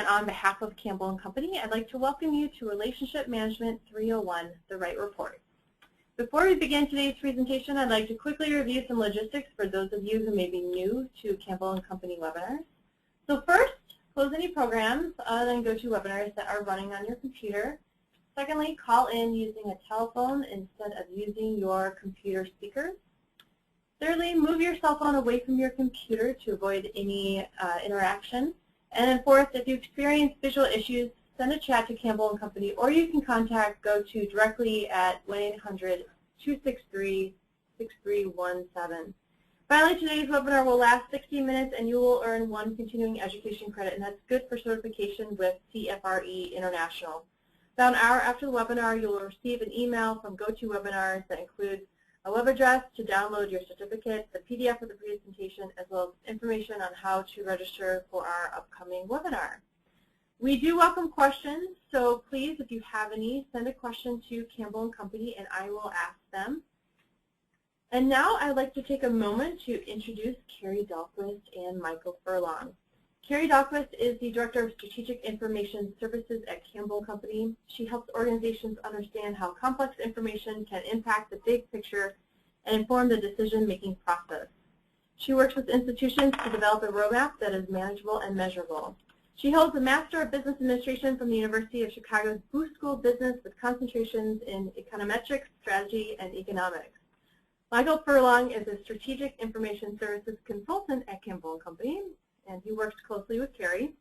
And on behalf of Campbell & Company, I'd like to welcome you to Relationship Management 301, the Right Report. Before we begin today's presentation, I'd like to quickly review some logistics for those of you who may be new to Campbell & Company webinars. So first, close any programs other than GoToWebinars that are running on your computer. Secondly, call in using a telephone instead of using your computer speakers. Thirdly, move your cell phone away from your computer to avoid any interaction. And then fourth, if you experience visual issues, send a chat to Campbell & Company, or you can contact GoTo directly at 1-800-263-6317. Finally, today's webinar will last 60 minutes, and you will earn 1 continuing education credit, and that's good for certification with CFRE International. About an hour after the webinar, you will receive an email from GoToWebinars that includes a web address to download your certificate, the PDF of the presentation, as well as information on how to register for our upcoming webinar. We do welcome questions, so please, if you have any, send a question to Campbell & Company, and I will ask them. And now I'd like to take a moment to introduce Carrie Dahlquist and Michael Furlong. Carrie Dahlquist is the Director of Strategic Information Services at Campbell & Company. She helps organizations understand how complex information can impact the big picture and inform the decision-making process. She works with institutions to develop a roadmap that is manageable and measurable. She holds a Master of Business Administration from the University of Chicago's Booth School of Business with concentrations in econometrics, strategy, and economics. Michael Furlong is a Strategic Information Services Consultant at Campbell & Company, and he works closely with Carrie.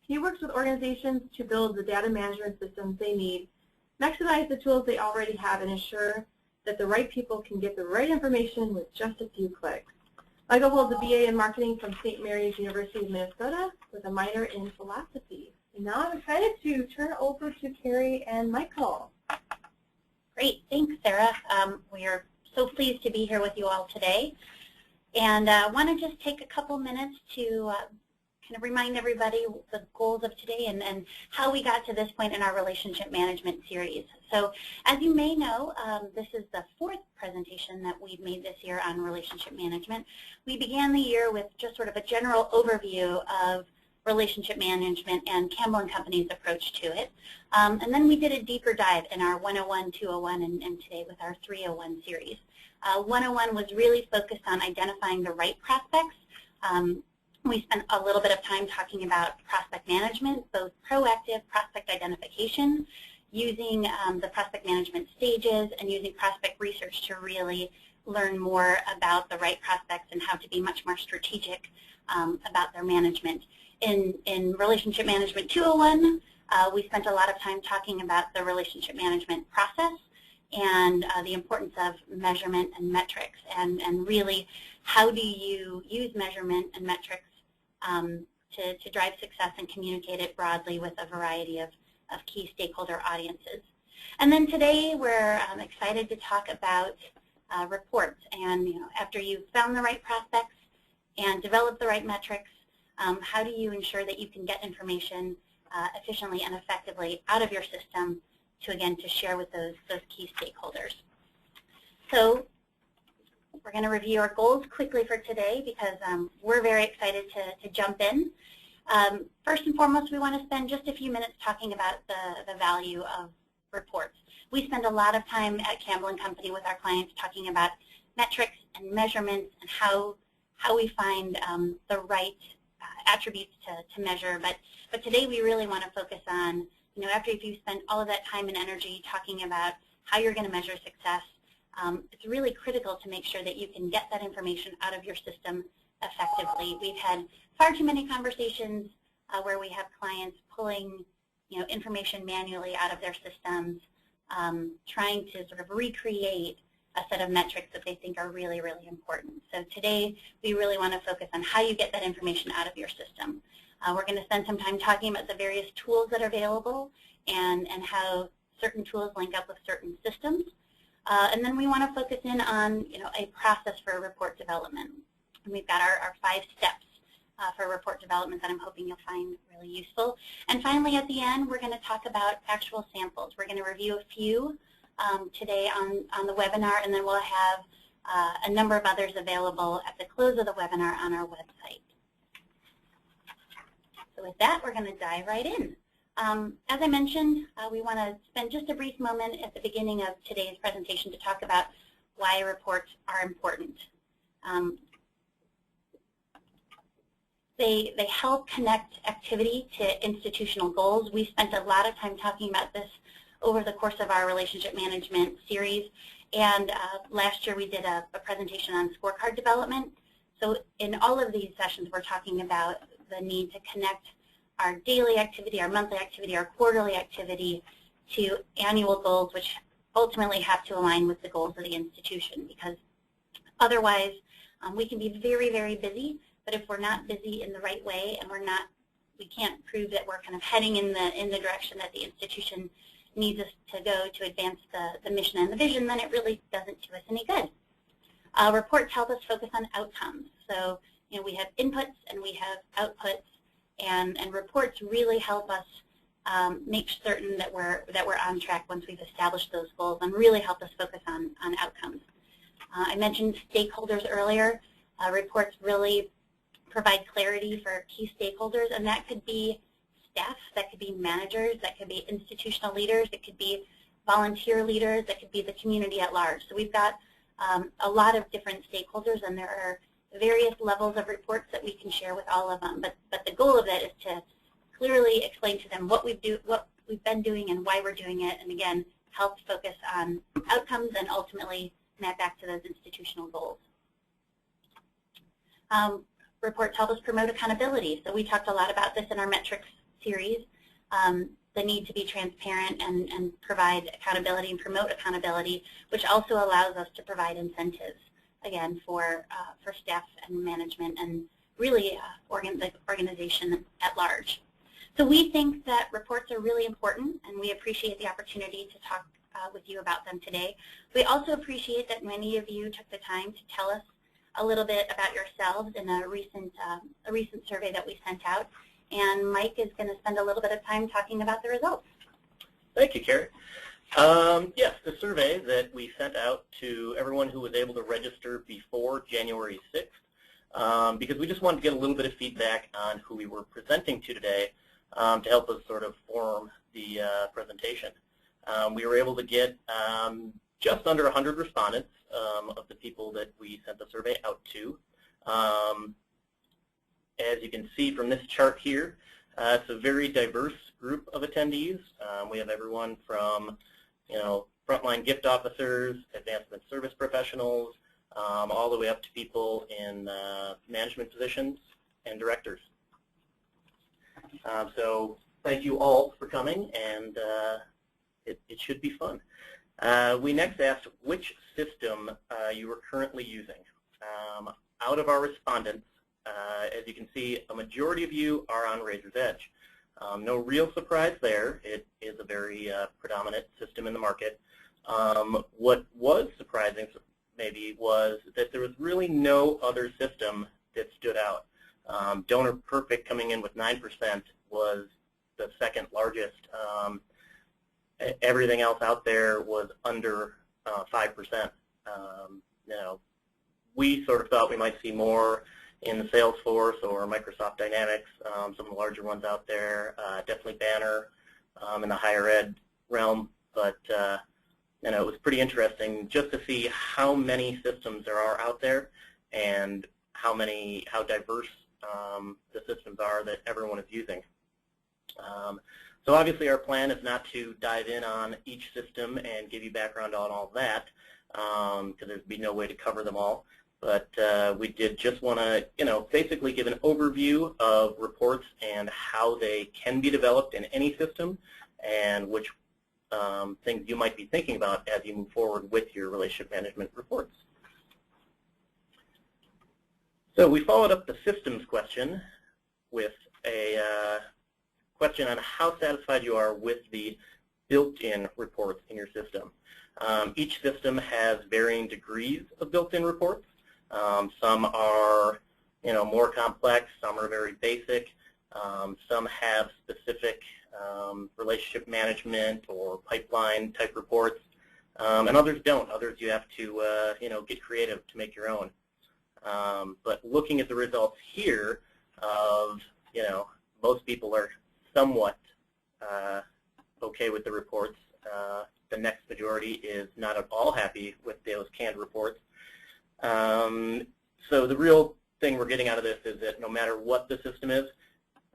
He works with organizations to build the data management systems they need, maximize the tools they already have, and ensure that the right people can get the right information with just a few clicks. Michael holds a BA in Marketing from St. Mary's University of Minnesota with a minor in philosophy. And now I'm excited to turn it over to Carrie and Michael. Great, thanks, Sarah. We are so pleased to be here with you all today. And I want to just take a couple minutes to kind of remind everybody the goals of today and how we got to this point in our relationship management series. So as you may know, this is the 4th presentation that we've made this year on relationship management. We began the year with just sort of a general overview of relationship management and Campbell & Company's approach to it. And then we did a deeper dive in our 101, 201, and today with our 301 series. 101 was really focused on identifying the right prospects. We spent a little bit of time talking about prospect management, both proactive prospect identification, using the prospect management stages, and using prospect research to really learn more about the right prospects and how to be much more strategic about their management. In Relationship Management 201, we spent a lot of time talking about the relationship management process and the importance of measurement and metrics, and really how do you use measurement and metrics to drive success and communicate it broadly with a variety of key stakeholder audiences. And then today we're excited to talk about reports, and after you've found the right prospects and developed the right metrics, how do you ensure that you can get information efficiently and effectively out of your system to, again, to share with those key stakeholders. So we're going to review our goals quickly for today because we're very excited to jump in. First and foremost, we want to spend just a few minutes talking about the value of reports. We spend a lot of time at Campbell & Company with our clients talking about metrics and measurements and how we find the right attributes to measure. But today we really want to focus on, after you've spent all of that time and energy talking about how you're going to measure success, it's really critical to make sure that you can get that information out of your system effectively. We've had far too many conversations where we have clients pulling information manually out of their systems, trying to sort of recreate a set of metrics that they think are really, really important. So today we really want to focus on how you get that information out of your system. We're going to spend some time talking about the various tools that are available and how certain tools link up with certain systems. And then we want to focus in on a process for report development. And we've got our 5 steps for report development that I'm hoping you'll find really useful. And finally, at the end, we're going to talk about actual samples. We're going to review a few today on the webinar, and then we'll have a number of others available at the close of the webinar on our website. So with that, we're going to dive right in. As I mentioned, we want to spend just a brief moment at the beginning of today's presentation to talk about why reports are important. They help connect activity to institutional goals. We spent a lot of time talking about this over the course of our relationship management series. And last year we did a presentation on scorecard development. So in all of these sessions, we're talking about the need to connect our daily activity, our monthly activity, our quarterly activity to annual goals, which ultimately have to align with the goals of the institution, because otherwise we can be very, very busy, but if we're not busy in the right way and we can't prove that we're kind of heading in the direction that the institution needs us to go to advance the mission and the vision, then it really doesn't do us any good. Reports help us focus on outcomes. So, we have inputs and we have outputs, and reports really help us make certain that we're on track once we've established those goals, and really help us focus on outcomes. I mentioned stakeholders earlier. Reports really provide clarity for key stakeholders, and that could be staff, that could be managers, that could be institutional leaders, it could be volunteer leaders, that could be the community at large. So we've got a lot of different stakeholders, and there are various levels of reports that we can share with all of them. But the goal of it is to clearly explain to them what we've been doing and why we're doing it, and again, help focus on outcomes and ultimately map back to those institutional goals. Reports help us promote accountability. So we talked a lot about this in our metrics series, the need to be transparent and provide accountability and promote accountability, which also allows us to provide incentives, again, for staff and management and really the organization at large. So we think that reports are really important, and we appreciate the opportunity to talk with you about them today. We also appreciate that many of you took the time to tell us a little bit about yourselves in a recent survey that we sent out. And Mike is going to spend a little bit of time talking about the results. Thank you, Carrie. Yes, the survey that we sent out to everyone who was able to register before January 6th, because we just wanted to get a little bit of feedback on who we were presenting to today to help us sort of form the presentation. We were able to get just under 100 respondents of the people that we sent the survey out to. As you can see from this chart here, it's a very diverse group of attendees. We have everyone from, frontline gift officers, advancement service professionals, all the way up to people in management positions and directors. So thank you all for coming, and it should be fun. We next asked which system you were currently using. Out of our respondents, as you can see, a majority of you are on Razor's Edge. No real surprise there. It is a very predominant system in the market. What was surprising maybe was that there was really no other system that stood out. Donor Perfect coming in with 9% was the second largest. Everything else out there was under 5%. We sort of thought we might see more in the Salesforce or Microsoft Dynamics, some of the larger ones out there, definitely Banner in the higher ed realm, but it was pretty interesting just to see how many systems there are out there and how diverse the systems are that everyone is using. So obviously our plan is not to dive in on each system and give you background on all that, because there'd be no way to cover them all. But we did just want to, basically give an overview of reports and how they can be developed in any system, and which things you might be thinking about as you move forward with your relationship management reports. So we followed up the systems question with a question on how satisfied you are with the built-in reports in your system. Each system has varying degrees of built-in reports. Some are, more complex. Some are very basic. Some have specific relationship management or pipeline type reports, and others don't. Others you have to, get creative to make your own. But looking at the results here of, most people are somewhat okay with the reports. The next majority is not at all happy with those canned reports. So the real thing we're getting out of this is that no matter what the system is,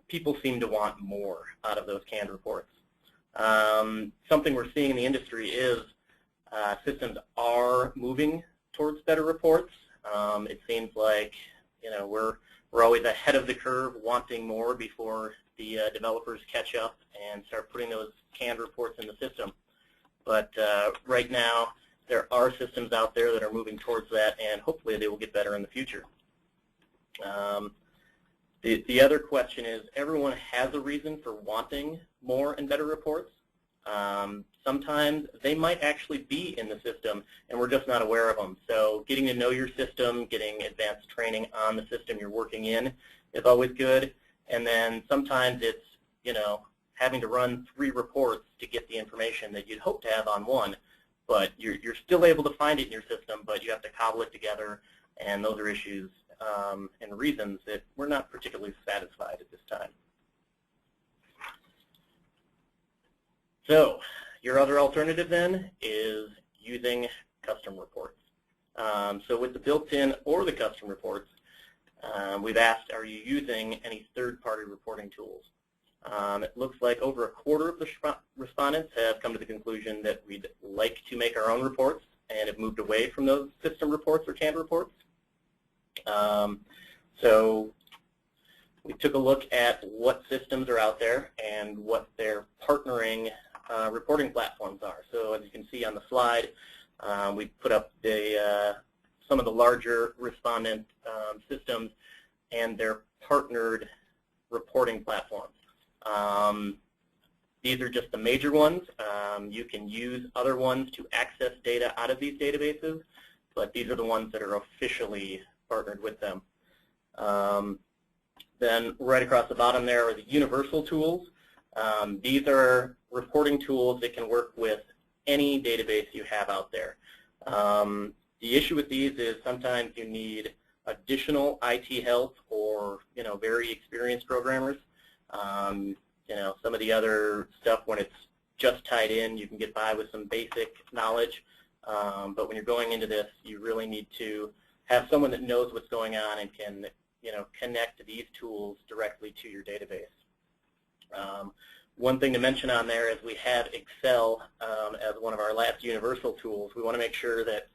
people seem to want more out of those canned reports. Something we're seeing in the industry is systems are moving towards better reports. It seems like we're always ahead of the curve, wanting more before the developers catch up and start putting those canned reports in the system. But right now, there are systems out there that are moving towards that, and hopefully they will get better in the future. The other question is, everyone has a reason for wanting more and better reports. Sometimes they might actually be in the system, and we're just not aware of them. So getting to know your system, getting advanced training on the system you're working in is always good. And then sometimes it's, having to run 3 reports to get the information that you'd hope to have on one. But you're still able to find it in your system, but you have to cobble it together, and those are issues and reasons that we're not particularly satisfied at this time. So your other alternative then is using custom reports. So with the built-in or the custom reports, we've asked, are you using any third-party reporting tools? It looks like over a quarter of the respondents have come to the conclusion that we'd like to make our own reports and have moved away from those system reports or canned reports. So we took a look at what systems are out there and what their partnering reporting platforms are. So as you can see on the slide, we put up some of the larger respondent systems and their partnered reporting platforms. These are just the major ones. You can use other ones to access data out of these databases, but these are the ones that are officially partnered with them. Then right across the bottom there are the universal tools. These are reporting tools that can work with any database you have out there. The issue with these is sometimes you need additional IT help or very experienced programmers. Some of the other stuff, when it's just tied in, you can get by with some basic knowledge. But when you're going into this, you really need to have someone that knows what's going on and can connect these tools directly to your database. One thing to mention on there is we have Excel as one of our last universal tools. We want to make sure that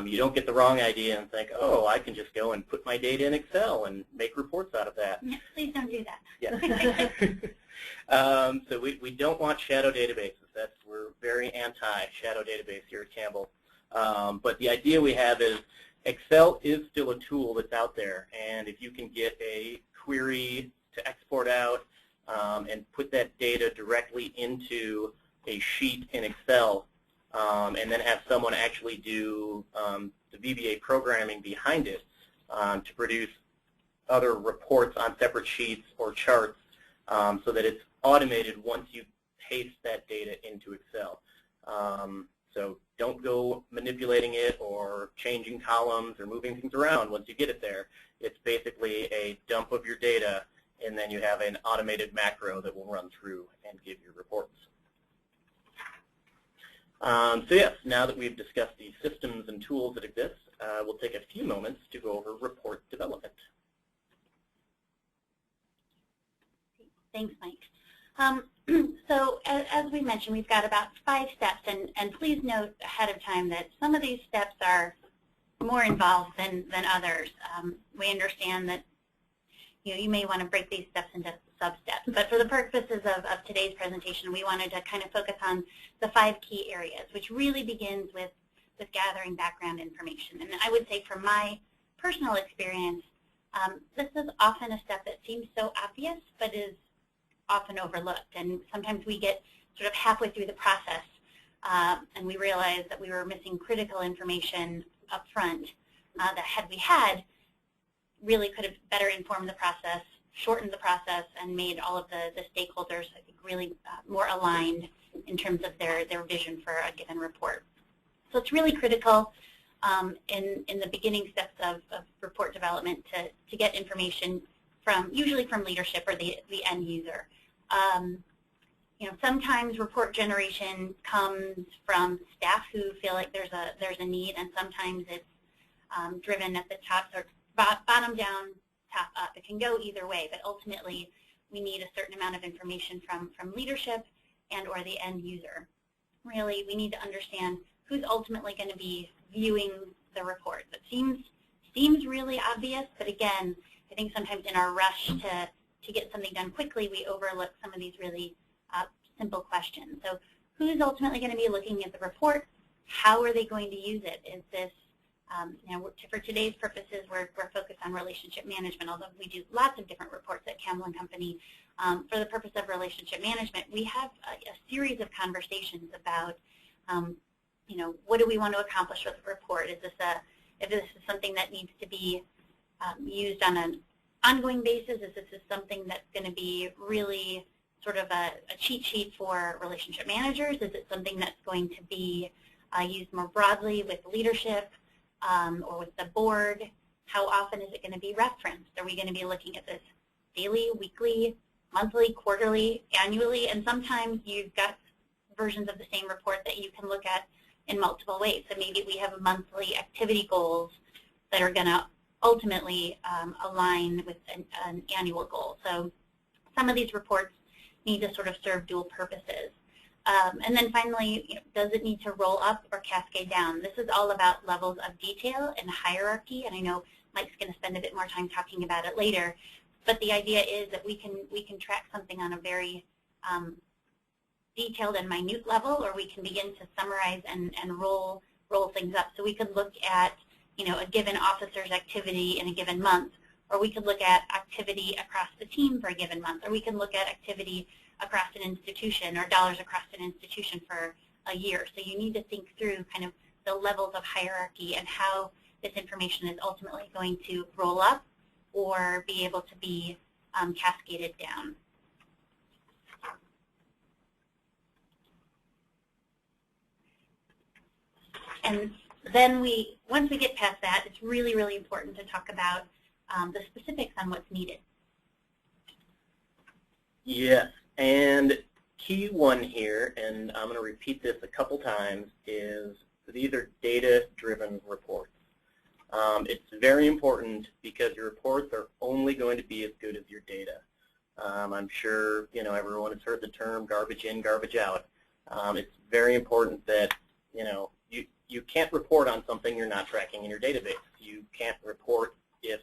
you don't get the wrong idea and think, oh, I can just go and put my data in Excel and make reports out of that. Please don't do that. Yeah. So we don't want shadow databases. We're very anti-shadow database here at Campbell. But the idea we have is Excel is still a tool that's out there, and if you can get a query to export out and put that data directly into a sheet in Excel, and then have someone actually do the VBA programming behind it to produce other reports on separate sheets or charts so that it's automated once you paste that data into Excel. So don't go manipulating it or changing columns or moving things around once you get it there. It's basically a dump of your data, and then you have an automated macro that will run through and give you reports. So yes, now that we've discussed the systems and tools that exist, we'll take a few moments to go over report development. Thanks, Mike. So as we mentioned, we've got about 5 steps, and please note ahead of time that some of these steps are more involved than others. We understand that you may want to break these steps into sub-steps, but for the purposes of today's presentation, we wanted to kind of focus on the 5 key areas, which really begins with gathering background information. And I would say from my personal experience, this is often a step that seems so obvious, but is often overlooked. And sometimes we get sort of halfway through the process and we realize that we were missing critical information up front that had we had really could have better informed the process, shortened the process, and made all of the stakeholders, I think, really more aligned in terms of their vision for a given report. So it's really critical in the beginning steps of report development to get information usually from leadership or the end user. Sometimes report generation comes from staff who feel like there's a need, and sometimes it's driven at the top, or bottom down, top up. It can go either way, but ultimately we need a certain amount of information from leadership and or the end user. Really, we need to understand who's ultimately going to be viewing the report. That seems really obvious, but again, I think sometimes in our rush to get something done quickly, we overlook some of these really simple questions. So who's ultimately going to be looking at the report? How are they going to use it? Is this, for today's purposes, we're focused on relationship management, although we do lots of different reports at Campbell & Company. For the purpose of relationship management, we have a series of conversations about, what do we want to accomplish with the report? If this is something that needs to be used on an ongoing basis, is this something that's going to be really sort of a cheat sheet for relationship managers? Is it something that's going to be used more broadly with leadership or with the board? How often is it going to be referenced? Are we going to be looking at this daily, weekly, monthly, quarterly, annually? And sometimes you've got versions of the same report that you can look at in multiple ways. So maybe we have monthly activity goals that are going to ultimately align with an annual goal. So some of these reports need to sort of serve dual purposes. And then finally, does it need to roll up or cascade down? This is all about levels of detail and hierarchy, and I know Mike's going to spend a bit more time talking about it later. But the idea is that we can track something on a very detailed and minute level, or we can begin to summarize and roll things up. So we could look at a given officer's activity in a given month, or we could look at activity across the team for a given month, or we can look at activity across an institution or dollars across an institution for a year. So you need to think through kind of the levels of hierarchy and how this information is ultimately going to roll up or be able to be cascaded down. And then once we get past that, it's really, really important to talk about the specifics on what's needed. Yes, and key one here, and I'm going to repeat this a couple times, is these are data-driven reports. It's very important because your reports are only going to be as good as your data. I'm sure everyone has heard the term garbage in, garbage out. It's very important that you can't report on something you're not tracking in your database. You can't report if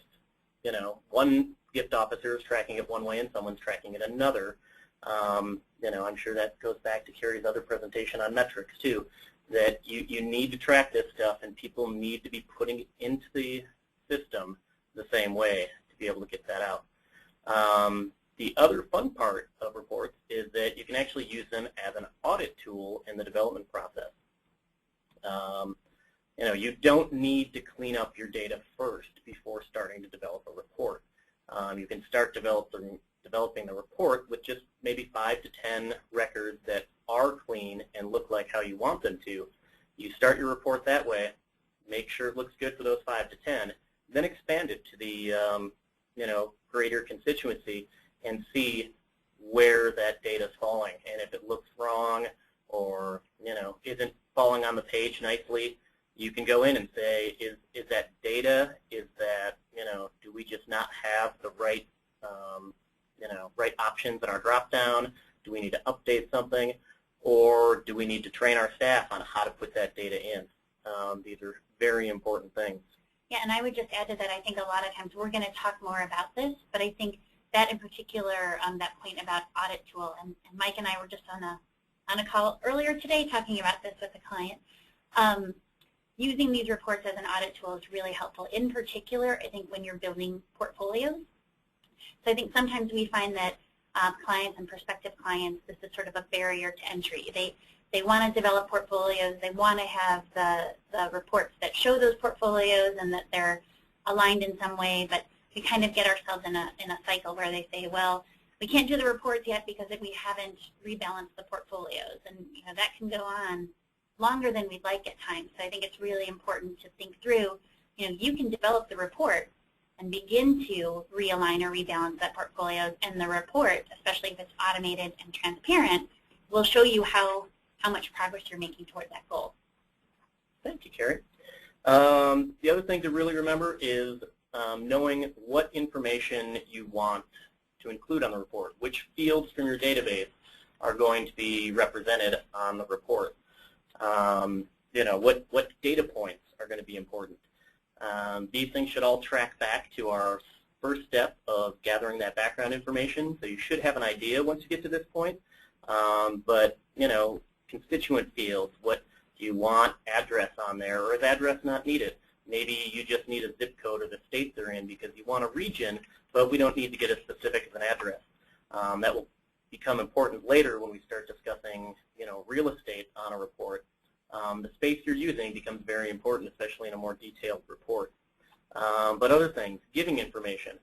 one gift officer is tracking it one way and someone's tracking it another. I'm sure that goes back to Carrie's other presentation on metrics too, that you need to track this stuff and people need to be putting it into the system the same way to be able to get that out. The other fun part of reports is that you can actually use them as an audit tool in the development process. You don't need to clean up your data first before starting to develop a report. You can start developing the report with just maybe 5 to 10 records that are clean and look like how you want them to. You start your report that way, make sure it looks good for those 5 to 10, then expand it to the greater constituency and see where that data is falling. And if it looks wrong or isn't falling on the page nicely, you can go in and say, is that data? Is that do we just not have the right right options in our drop-down? Do we need to update something? Or do we need to train our staff on how to put that data in? These are very important things. Yeah, and I would just add to that, I think a lot of times we're going to talk more about this, but I think that in particular, that point about audit tool, and Mike and I were just on a call earlier today talking about this with a client. Using these reports as an audit tool is really helpful, in particular, I think, when you're building portfolios. So I think sometimes we find that clients and prospective clients, this is sort of a barrier to entry. They want to develop portfolios. They want to have the reports that show those portfolios and that they're aligned in some way, but we kind of get ourselves in a cycle where they say, well, we can't do the reports yet because we haven't rebalanced the portfolios, and that can go on longer than we'd like at times. So I think it's really important to think through, you can develop the report, and begin to realign or rebalance that portfolio. And the report, especially if it's automated and transparent, will show you how much progress you're making toward that goal. Thank you, Carrie. The other thing to really remember is knowing what information you want to include on the report, which fields from your database are going to be represented on the report. What data points are going to be important. These things should all track back to our first step of gathering that background information, so you should have an idea once you get to this point. But, constituent fields, what do you want address on there, or is address not needed? Maybe you just need a zip code or the state they're in because you want a region, but we don't need to get as specific as an address. That will become important later when we start discussing, real estate on a report. The space you're using becomes very important, especially in a more detailed report. But other things, giving information.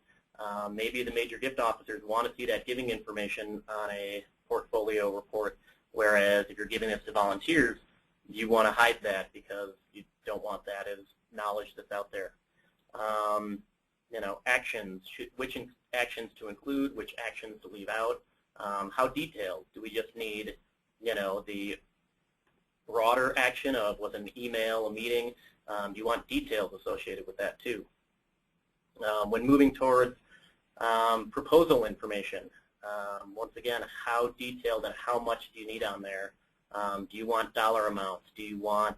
Maybe the major gift officers want to see that giving information on a portfolio report, whereas if you're giving this to volunteers, you want to hide that because you don't want that as knowledge that's out there. Actions, which actions to include, which actions to leave out. How detailed? Do we just need, the broader action of was an email, a meeting? Do you want details associated with that too? When moving towards proposal information, once again, how detailed and how much do you need on there? Do you want dollar amounts? Do you want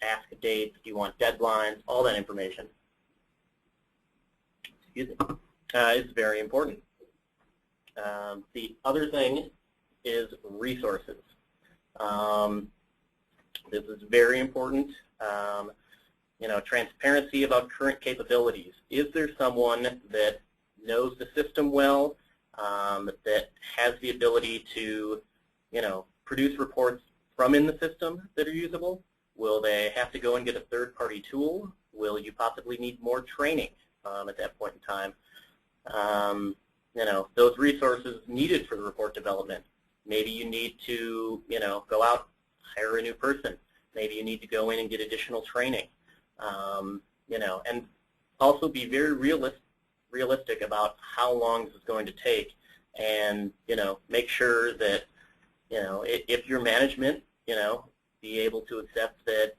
ask dates? Do you want deadlines? All that information. Excuse me. Is very important. The other thing is resources. This is very important. Transparency about current capabilities. Is there someone that knows the system well, that has the ability to, produce reports from in the system that are usable? Will they have to go and get a third-party tool? Will you possibly need more training at that point in time? Those resources needed for the report development. Maybe you need to, go out, hire a new person. Maybe you need to go in and get additional training. And also be very realistic about how long this is going to take, and make sure that if your management be able to accept that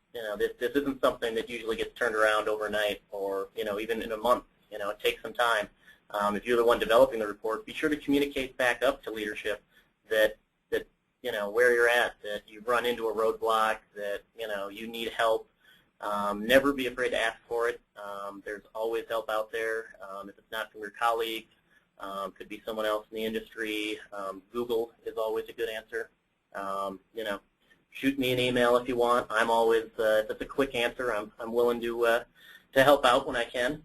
this isn't something that usually gets turned around overnight, or even in a month. It takes some time. If you're the one developing the report, be sure to communicate back up to leadership that where you're at, that you've run into a roadblock, that you need help. Never be afraid to ask for it. There's always help out there. If it's not from your colleagues, could be someone else in the industry. Google is always a good answer. Shoot me an email if you want. I'm always, if it's a quick answer, I'm willing to help out when I can.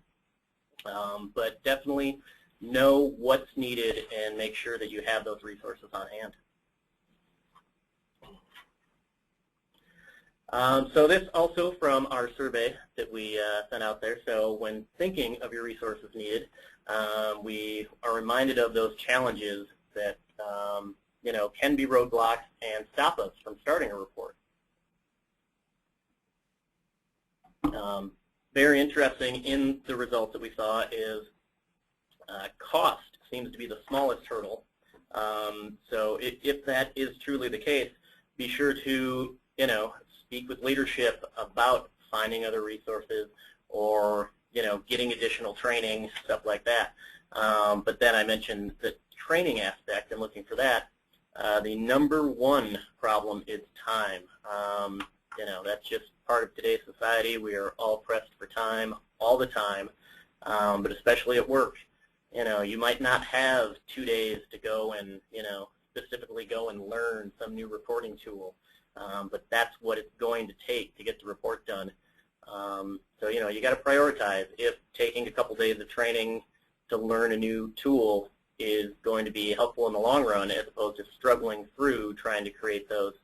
But definitely know what's needed and make sure that you have those resources on hand. So this also from our survey that we sent out there. So when thinking of your resources needed, we are reminded of those challenges that can be roadblocks and stop us from starting a report. Very interesting in the results that we saw is cost seems to be the smallest hurdle. So if that is truly the case, be sure to speak with leadership about finding other resources, or getting additional training, stuff like that. But then I mentioned the training aspect and looking for that. The number one problem is time. That's just part of today's society. We are all pressed for time all the time, but especially at work. You might not have 2 days to go and specifically go and learn some new reporting tool, but that's what it's going to take to get the report done. So you got to prioritize. If taking a couple days of training to learn a new tool is going to be helpful in the long run, as opposed to struggling through trying to create those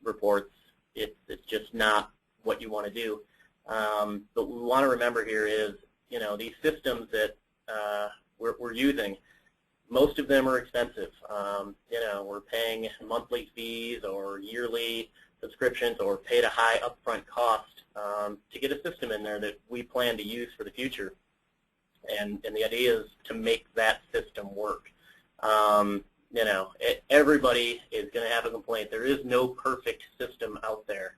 reports, it's just not what you want to do. But what we want to remember here is, these systems that we're using, most of them are expensive. We're paying monthly fees or yearly subscriptions or paid a high upfront cost to get a system in there that we plan to use for the future. And the idea is to make that system work. You know, everybody is going to have a complaint. There is no perfect system out there.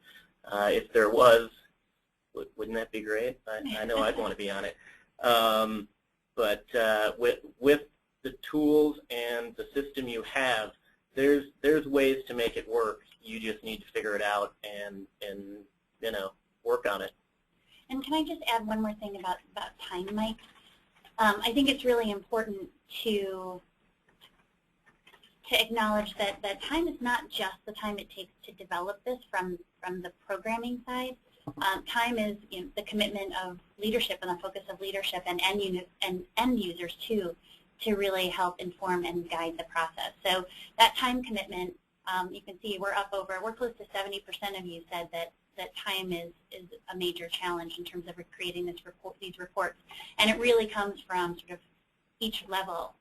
If there was, wouldn't that be great? I know I'd want to be on it. But with the tools and the system you have, there's ways to make it work. You just need to figure it out and you know, work on it. And can I just add one more thing about time, Mike? I think it's really important to acknowledge that time is not just the time it takes to develop this from the programming side. Time is, you know, the commitment of leadership and the focus of leadership and end users too, to really help inform and guide the process. So that time commitment, you can see we're close to 70% of you said that time is a major challenge in terms of creating these reports. And it really comes from sort of each level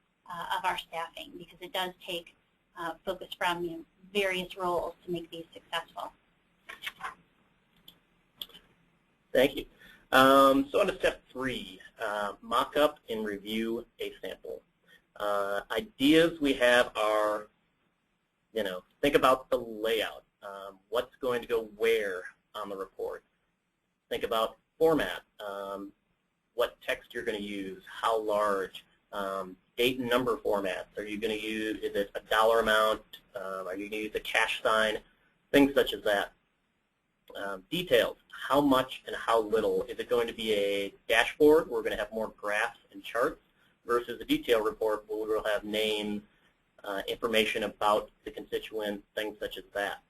of our staffing, because it does take focus from, you know, various roles to make these successful. Thank you. So on to step 3, mock up and review a sample. Ideas we have are, you know, think about the layout. What's going to go where on the report? Think about format. What text you're going to use, how large, date and number formats. Are you going to use, is it a dollar amount? Are you going to use a cash sign? Things such as that. Details, how much and how little. Is it going to be a dashboard where we're going to have more graphs and charts versus a detail report where we'll have names, information about the constituent, things such as that.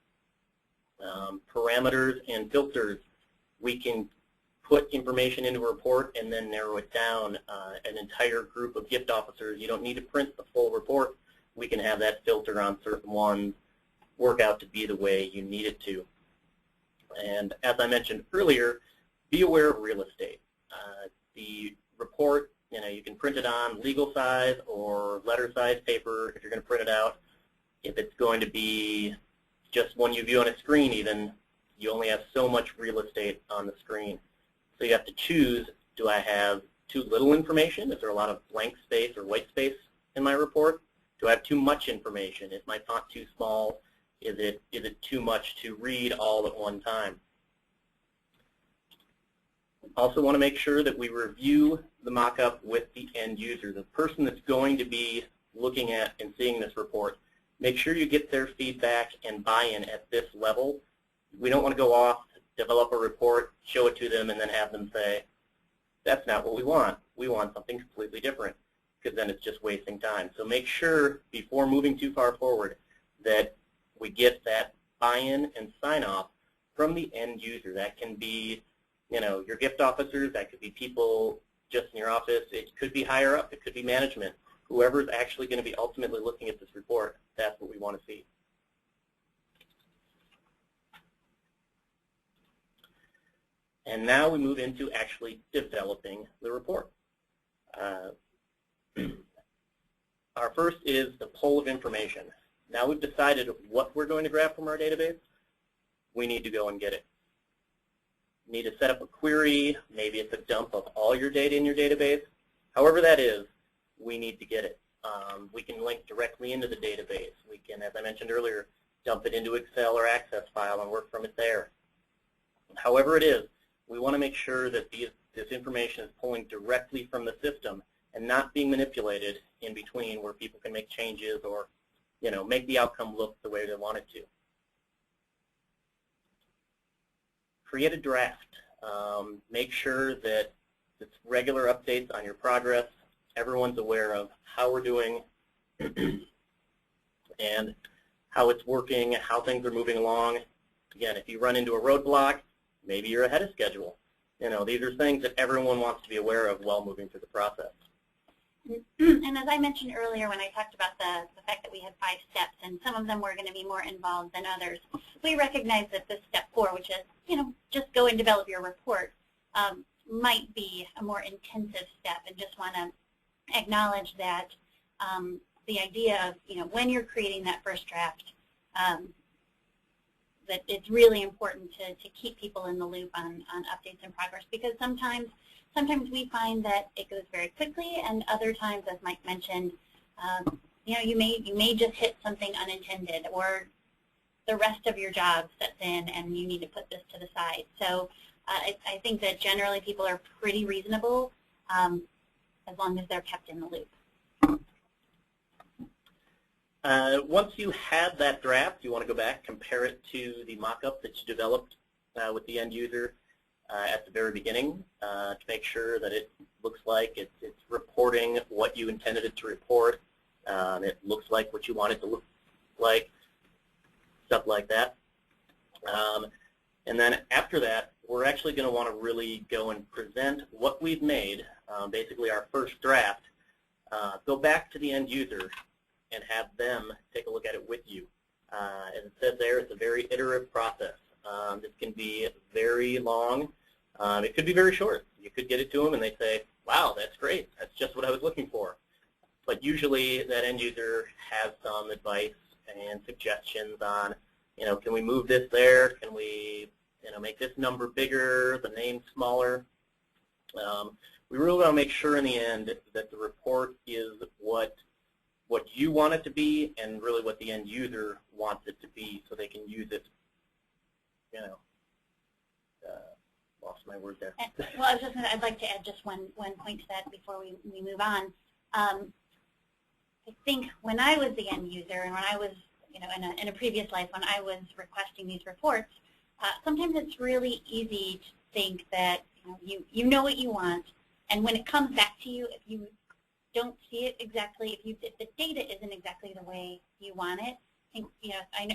Parameters and filters. We can put information into a report and then narrow it down. An entire group of gift officers, you don't need to print the full report. We can have that filter on certain ones work out to be the way you need it to. And as I mentioned earlier, be aware of real estate. The report, you know, you can print it on legal size or letter size paper if you're going to print it out. If it's going to be just one you view on a screen even, you only have so much real estate on the screen. So you have to choose, do I have too little information? Is there a lot of blank space or white space in my report? Do I have too much information? Is my font too small? Is it too much to read all at one time? Also want to make sure that we review the mock-up with the end user, the person that's going to be looking at and seeing this report. Make sure you get their feedback and buy-in at this level. We don't want to go off, develop a report, show it to them, and then have them say, that's not what we want. We want something completely different, because then it's just wasting time. So make sure, before moving too far forward, that we get that buy-in and sign-off from the end user. That can be, you know, your gift officers. That could be people just in your office. It could be higher up. It could be management. Whoever's actually going to be ultimately looking at this report, that's what we want to see. And now we move into actually developing the report. Our first is the pull of information. Now we've decided what we're going to grab from our database. We need to go and get it. We need to set up a query. Maybe it's a dump of all your data in your database. However that is, we need to get it. We can link directly into the database. We can, as I mentioned earlier, dump it into Excel or Access file and work from it there. However it is, we want to make sure that this information is pulling directly from the system and not being manipulated in between where people can make changes or, you know, make the outcome look the way they want it to. Create a draft. Make sure that it's regular updates on your progress. Everyone's aware of how we're doing and how it's working, how things are moving along. Again, if you run into a roadblock, maybe you're ahead of schedule. You know, these are things that everyone wants to be aware of while moving through the process. And as I mentioned earlier when I talked about the fact that we had 5 steps and some of them were going to be more involved than others, we recognize that this step 4, which is, you know, just go and develop your report, might be a more intensive step, and just want to acknowledge that the idea of, you know, when you're creating that first draft, that it's really important to keep people in the loop on updates and progress, because sometimes we find that it goes very quickly, and other times, as Mike mentioned, you may just hit something unintended, or the rest of your job sets in and you need to put this to the side. So I think that generally people are pretty reasonable as long as they're kept in the loop. Once you have that draft, you want to go back, compare it to the mock-up that you developed with the end user at the very beginning to make sure that it looks like it's reporting what you intended it to report. It looks like what you want it to look like, stuff like that. And then after that, we're actually going to want to really go and present what we've made, basically our first draft, go back to the end user and have them take a look at it with you. As it says there, it's a very iterative process. This can be very long. It could be very short. You could get it to them and they say, wow, that's great. That's just what I was looking for. But usually that end user has some advice and suggestions on, can we move this there? Can we, make this number bigger, the name smaller? We really want to make sure in the end that the report is what you want it to be and really what the end user wants it to be, so they can use it. Lost my word there. Well, I was just I'd like to add just one point to that before we move on. I think when I was the end user, and when I was, in a previous life, when I was requesting these reports, sometimes it's really easy to think that you know what you want, and when it comes back to you, if you don't see it exactly, if the data isn't exactly the way you want it,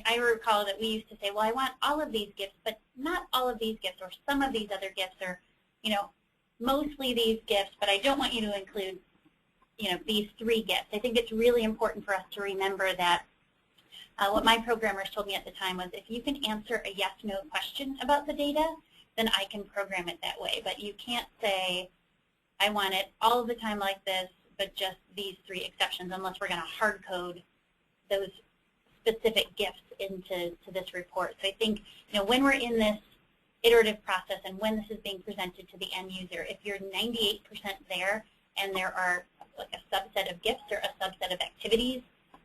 I recall that we used to say, well, I want all of these gifts, but not all of these gifts, or some of these other gifts, or mostly these gifts, but I don't want you to include these 3 gifts. I think it's really important for us to remember that what my programmers told me at the time was, if you can answer a yes/no question about the data, then I can program it that way. But you can't say, I want it all the time like this, but just these 3 exceptions, unless we're going to hard code those specific gifts into this report. So I think when we're in this iterative process and when this is being presented to the end user, if you're 98% there and there are like a subset of gifts or a subset of activities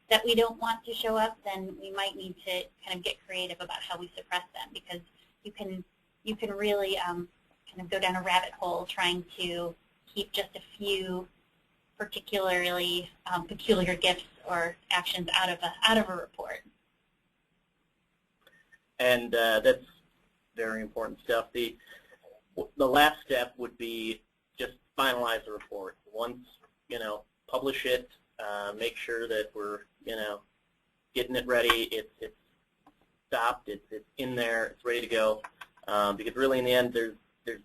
that we don't want to show up, then we might need to kind of get creative about how we suppress them, because you can really kind of go down a rabbit hole trying to keep just a few particularly peculiar gifts or actions out of a report. And that's very important stuff. The last step would be just finalize the report. Once publish it, make sure that we're getting it ready. It's stopped. It's in there. It's ready to go. Because really, in the end, there's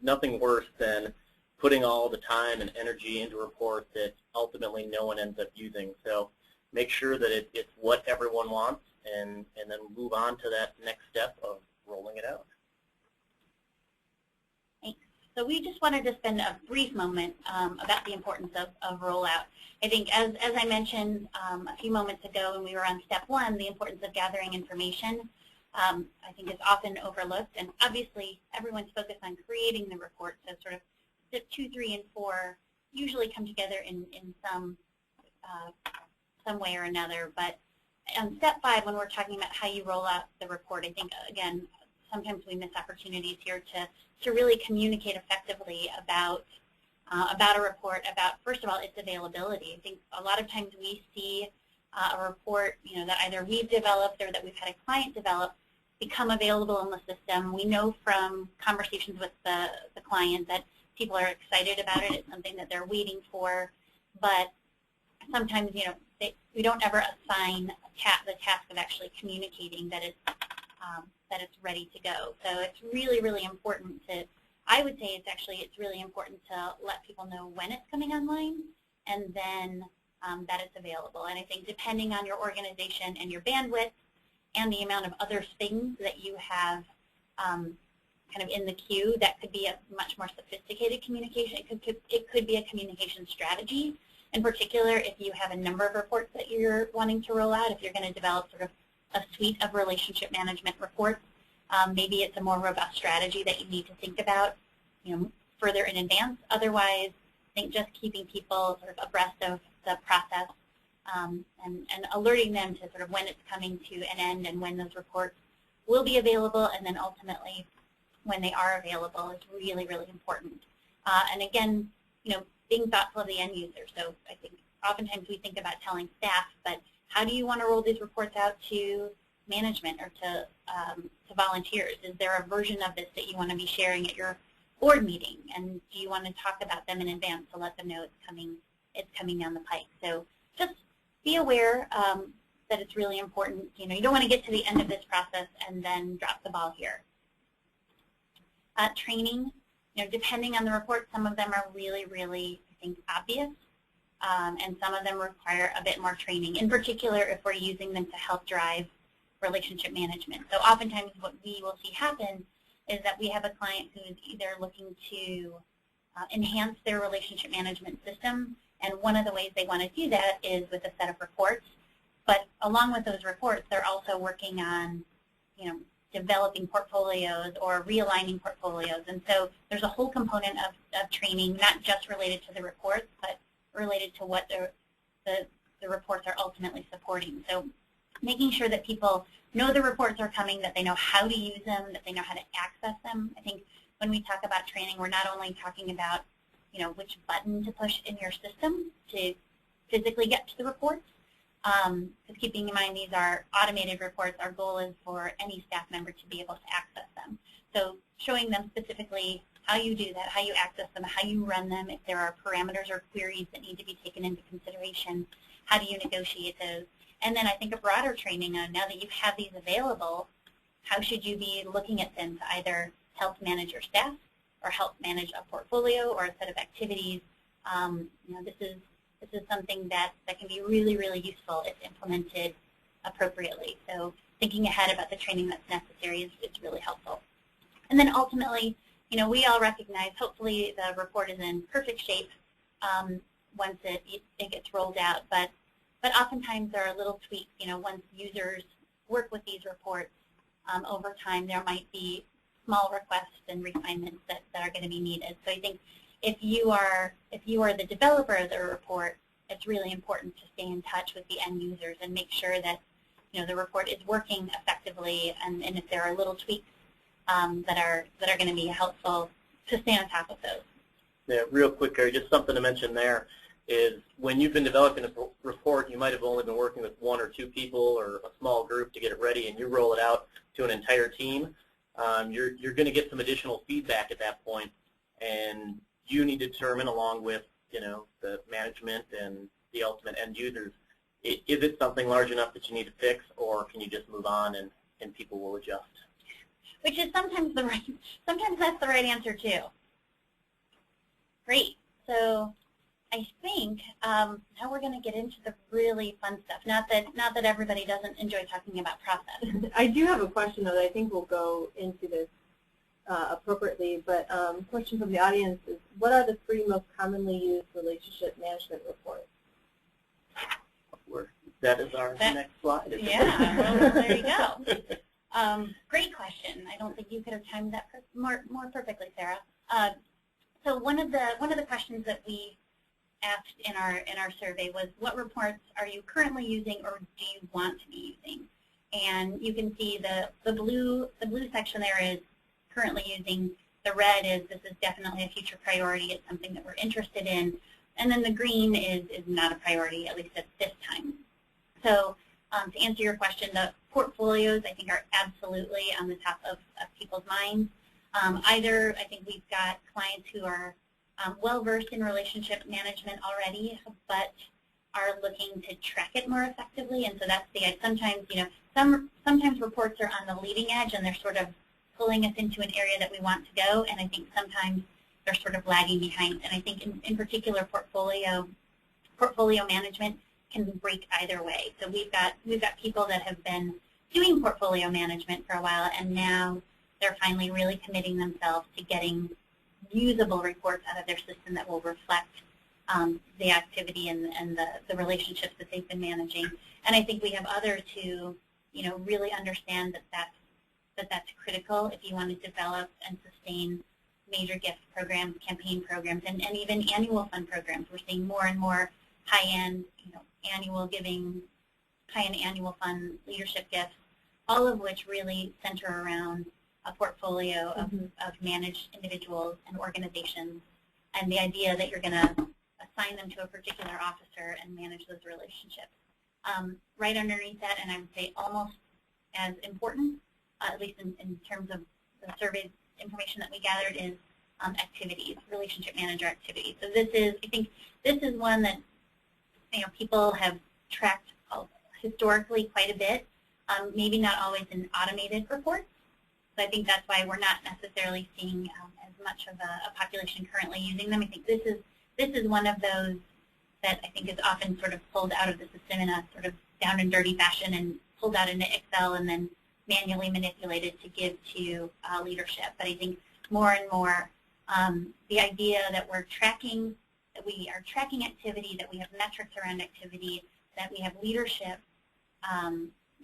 nothing worse than putting all the time and energy into a report that ultimately no one ends up using. So make sure that it's what everyone wants, and then move on to that next step of rolling it out. Thanks. So we just wanted to spend a brief moment about the importance of rollout. I think, as I mentioned a few moments ago when we were on step 1, the importance of gathering information, I think is often overlooked. And obviously, everyone's focused on creating the report, so sort of step 2, 3, and 4 usually come together in some way or another. But on step 5, when we're talking about how you roll out the report, I think, again, sometimes we miss opportunities here to really communicate effectively about a report, about, first of all, its availability. I think a lot of times we see a report that either we've developed or that we've had a client develop become available in the system. We know from conversations with the client that people are excited about it. It's something that they're waiting for, but sometimes we don't ever assign the task of actually communicating that it's ready to go. So it's really, really important to, I would say it's really important to let people know when it's coming online, and then that it's available. And I think depending on your organization and your bandwidth and the amount of other things that you have kind of in the queue, that could be a much more sophisticated communication. It could be a communication strategy. In particular, if you have a number of reports that you're wanting to roll out, if you're going to develop sort of a suite of relationship management reports, Maybe it's a more robust strategy that you need to think about, further in advance. Otherwise, I think just keeping people sort of abreast of the process and alerting them to sort of when it's coming to an end and when those reports will be available, and then ultimately when they are available is really, really important. And again, being thoughtful of the end user. So I think oftentimes we think about telling staff, but how do you want to roll these reports out to management or to volunteers? Is there a version of this that you want to be sharing at your board meeting? And do you want to talk about them in advance to let them know it's coming down the pike? So just be aware that it's really important. You don't want to get to the end of this process and then drop the ball here. Training, depending on the report, some of them are really, really, I think, obvious. And some of them require a bit more training, in particular if we're using them to help drive relationship management. So oftentimes what we will see happen is that we have a client who is either looking to enhance their relationship management system, and one of the ways they want to do that is with a set of reports. But along with those reports, they're also working on, developing portfolios or realigning portfolios. And so there's a whole component of training, not just related to the reports, but related to what the reports are ultimately supporting. So making sure that people know the reports are coming, that they know how to use them, that they know how to access them. I think when we talk about training, we're not only talking about, which button to push in your system to physically get to the reports, because keeping in mind these are automated reports, our goal is for any staff member to be able to access them. So showing them specifically how you do that, how you access them, how you run them, if there are parameters or queries that need to be taken into consideration, how do you negotiate those. And then I think a broader training on, now that you have these available, how should you be looking at them to either help manage your staff or help manage a portfolio or a set of activities. This is something that can be really, really useful if implemented appropriately. So thinking ahead about the training that's necessary is really helpful. And then ultimately, we all recognize, hopefully the report is in perfect shape once it gets rolled out, but oftentimes there are little tweaks. Once users work with these reports over time, there might be small requests and refinements that are going to be needed. So I think if you are the developer of the report, it's really important to stay in touch with the end users and make sure that the report is working effectively, and if there are little tweaks that are going to be helpful, to stay on top of those. Yeah, real quick, Gary, just something to mention there is when you've been developing a report, you might have only been working with one or two people or a small group to get it ready, and you roll it out to an entire team. You're going to get some additional feedback at that point, and you need to determine, along with the management and the ultimate end users, is it something large enough that you need to fix, or can you just move on and people will adjust? Which is sometimes that's the right answer too. Great. So I think now we're going to get into the really fun stuff. Not that everybody doesn't enjoy talking about process. I do have a question though that I think will go into this appropriately, but question from the audience is, what are the 3 most commonly used relationship management reports? That is our next slide. Yeah, well, there you go. Great question. I don't think you could have timed that more perfectly, Sarah. So one of the questions that we asked in our survey was, what reports are you currently using or do you want to be using? And you can see the blue section there is currently using. The red is this is definitely a future priority. It's something that we're interested in. And then the green is not a priority, at least at this time. So to answer your question, the portfolios I think are absolutely on the top of people's minds. Either I think we've got clients who are well-versed in relationship management already, but are looking to track it more effectively. And so that's sometimes, sometimes reports are on the leading edge and they're sort of pulling us into an area that we want to go, and I think sometimes they're sort of lagging behind. And I think in particular portfolio management can break either way. So we've got people that have been doing portfolio management for a while, and now they're finally really committing themselves to getting usable reports out of their system that will reflect the activity and the relationships that they've been managing. And I think we have others who really understand that that that's critical if you want to develop and sustain major gift programs, campaign programs, and even annual fund programs. We're seeing more and more high-end, annual giving, high-end annual fund leadership gifts, all of which really center around a portfolio of managed individuals and organizations, and the idea that you're going to assign them to a particular officer and manage those relationships. Right underneath that, and I would say almost as important, at least in terms of the survey information that we gathered, is activities, relationship manager activities. So this is, I think, this is one that people have tracked historically quite a bit, maybe not always in automated reports. So I think that's why we're not necessarily seeing as much of a population currently using them. I think this is one of those that I think is often sort of pulled out of the system in a sort of down and dirty fashion and pulled out into Excel and then manually manipulated to give to leadership. But I think more and more the idea that we're tracking, that we are tracking activity, that we have metrics around activity, that we have leadership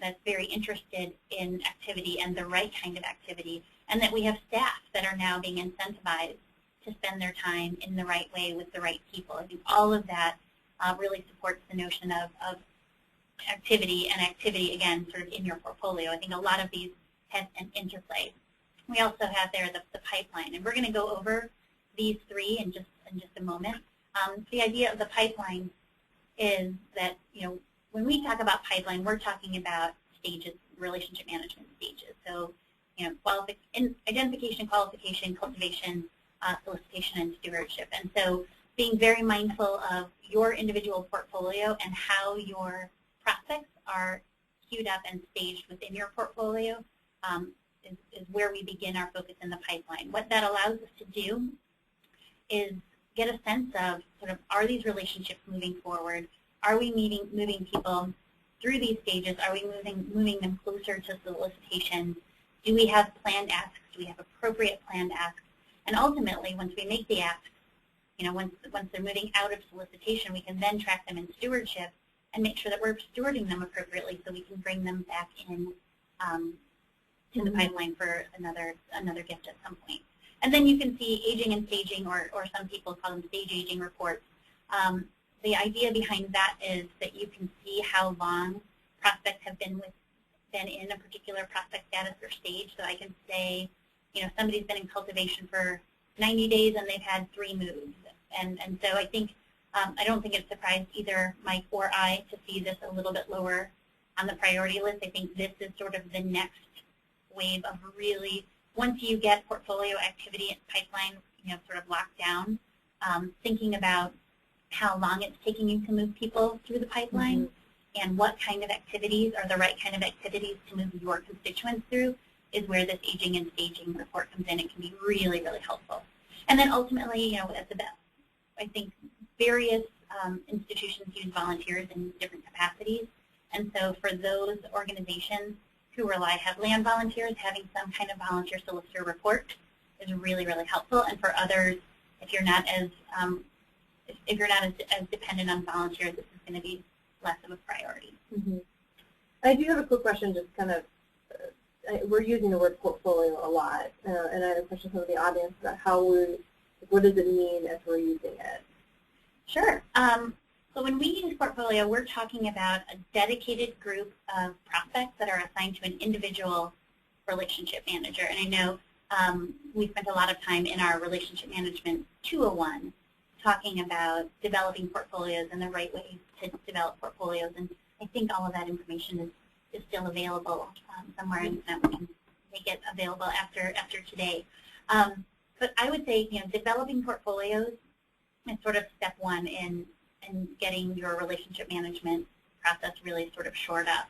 that's very interested in activity and the right kind of activity, and that we have staff that are now being incentivized to spend their time in the right way with the right people. I think all of that really supports the notion of activity, and activity, again, sort of in your portfolio. I think a lot of these have an interplay. We also have there the pipeline, and we're going to go over these three in just a moment. The idea of the pipeline is that, when we talk about pipeline, we're talking about stages, relationship management stages. So, identification, qualification, cultivation, solicitation, and stewardship. And so being very mindful of your individual portfolio and how your prospects are queued up and staged within your portfolio is where we begin our focus in the pipeline. What that allows us to do is get a sense of sort of, are these relationships moving forward? Are we moving people through these stages? Are we moving them closer to solicitation? Do we have planned asks? Do we have appropriate planned asks? And ultimately, once we make the asks, once they're moving out of solicitation, we can then track them in stewardship and make sure that we're stewarding them appropriately so we can bring them back in to the pipeline for another gift at some point. And then you can see aging and staging, or some people call them stage aging reports. The idea behind that is that you can see how long prospects have been in a particular prospect status or stage. So I can say, somebody's been in cultivation for 90 days and they've had 3 moves. And so I think, I don't think it surprised either Mike or I to see this a little bit lower on the priority list. I think this is sort of the next wave of really, once you get portfolio activity and pipeline, sort of locked down, thinking about how long it's taking you to move people through the pipeline and what kind of activities are the right kind of activities to move your constituents through is where this aging and staging report comes in. It can be really, really helpful. And then ultimately, at the best, I think various institutions use volunteers in different capacities. And so for those organizations who rely heavily on volunteers, having some kind of volunteer solicitor report is really, really helpful. And for others, if you're not as dependent on volunteers, this is going to be less of a priority. I do have a quick question, just kind of, we're using the word portfolio a lot, and I have a question from the audience about what does it mean as we're using it? Sure. So when we use portfolio, we're talking about a dedicated group of prospects that are assigned to an individual relationship manager. And I know we spent a lot of time in our Relationship Management 201 talking about developing portfolios and the right way to develop portfolios. And I think all of that information is still available somewhere, and we can make it available after today. But I would say, developing portfolios is sort of step one in getting your relationship management process really sort of shored up,